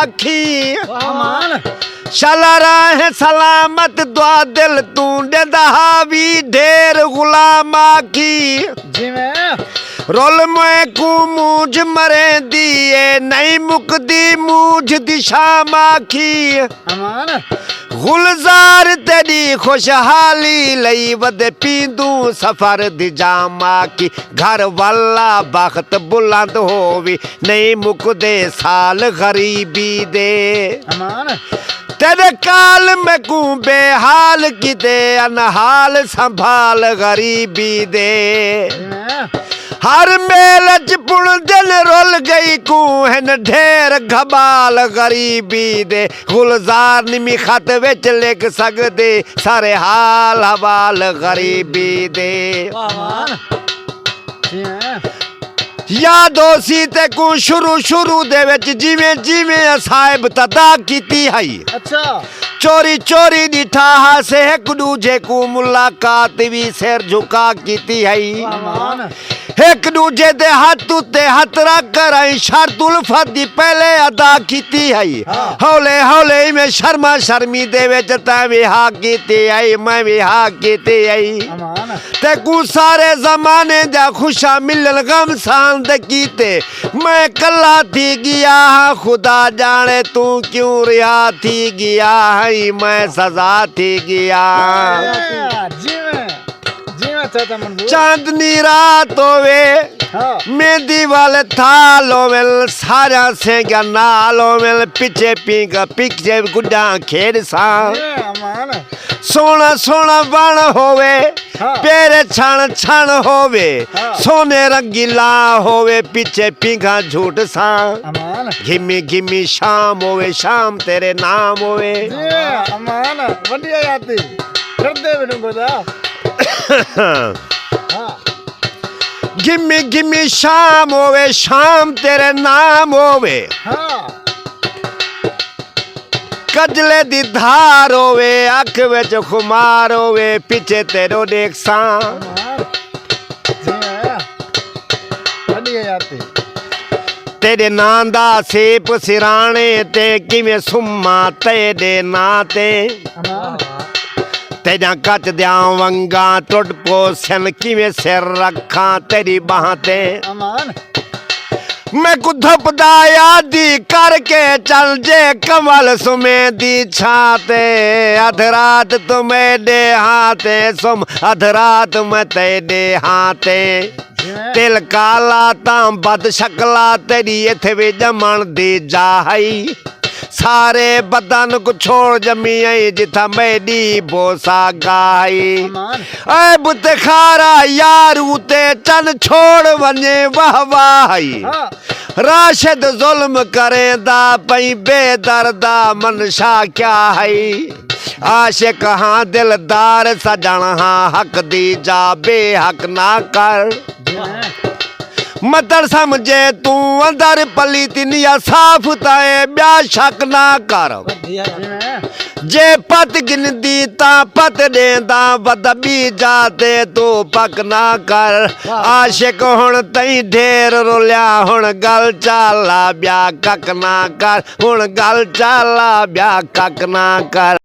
आखी अमान चला रहे सलामत दुआ दिल तू देंदा भी ढेर गुलाम आखी जी मैं रोल में को मूझ मरे दिए नहीं मुकदी मूझ दिशा माखी अमान गुलजार तेरी खुशहाली लई वद पींदू सफर दी जामा की घर वाला बख्त बुलंद होवी नहीं मुकदे साल गरीबी दे अमान तेरे काल में कू बेहाल किते अनहाल संभाल गरीबी दे जी मैं हर मेल च पुण दिन रुल गई कू हन ढेर घबाल गरीबी दे गुलजार निमी खत विच लिख सकदे सारे हाल हवाल गरीबी दे अमान जी मैं यादो सी ते को शुरू दे विच जिवें जिवें साहिब तदा कीती हई अच्छा चोरी चोरी डिठा से एक दूजे को मुलाकात भी सिर झुका कीती हई अमान एक दूजे दे हाथ उत्ते हाथ रख कर शर्त उल्फत दी पहले अदा कीती हई हौले हौले में शर्मा शर्मी दे विच तैं भी हा कीती हई मैं भी हा कीती हई अमान ते कू सारे जमाने दा खुशा मिलन गम सांद कीते मैं कल्ला थी गया खुदा जाने तू क्यों रिहा थी गया हई मैं सजा थी गया जी मैं चाचा मंजूर चांदनी रात होवे हाँ मेहंदी वाले थाल होवेल सारा से क्या नाल होवेल पीछे पीछे गुड्डा खेड़ सा अमान सोना सोना बन होवे हाँ। पेरे छण छण होवे हाँ। सोने रंगीला होवे पीछे पीघा झूठ सा अमान घिमी घिमी शाम होवे शाम तेरे नाम होवे जी अमान बढ़िया याती कर दे बिनु गोदा हाँ घिमी घिमी शाम होवे शाम तेरे नाम होवे हाँ कजले दी धार होवे अख विच खुमार होवे पीछे तेरो देख सा अमान जी मैं बढ़िया याती तेरे नां दा सेप सिराने ते किवें सुम्मा तेरे नां ते अमान तेरा कच दियां वंगा टुट पोसन किवें सिर रखा तेरी बाह ते अमान मैं कुधपदा यादी करके चल जे कमल सुमे दी छाते अधरात तुम्हें दे हाथे सुम अधरात मैं तेरे हाथे तिल काला तां बद शकला तेरी इथे भी जमन दी जाहई सारे बदन को छोड़ जमी आई जिथा मेरी बोसा गाई ऐ बुत खारा यार उते चन छोड़ वने वाह वाही हाँ राशिद जुल्म करेंदा पई बेदर्दा मनशा क्या है आशिक हाँ दिलदार सजन हाँ हक दी जा बेहक ना कर जी मैं मदर समझे तू अंदर पली तिनिया साफ ताए ब्या शक ना कर बढ़िया जी मैं जे पत गिनदी ता पत देंदा बदबी जाते तू पक ना कर आशिक हुण तई ढेर रुलिया हुण गल चाला ब्या कक ना कर हुण गल चाला ब्या कक ना कर।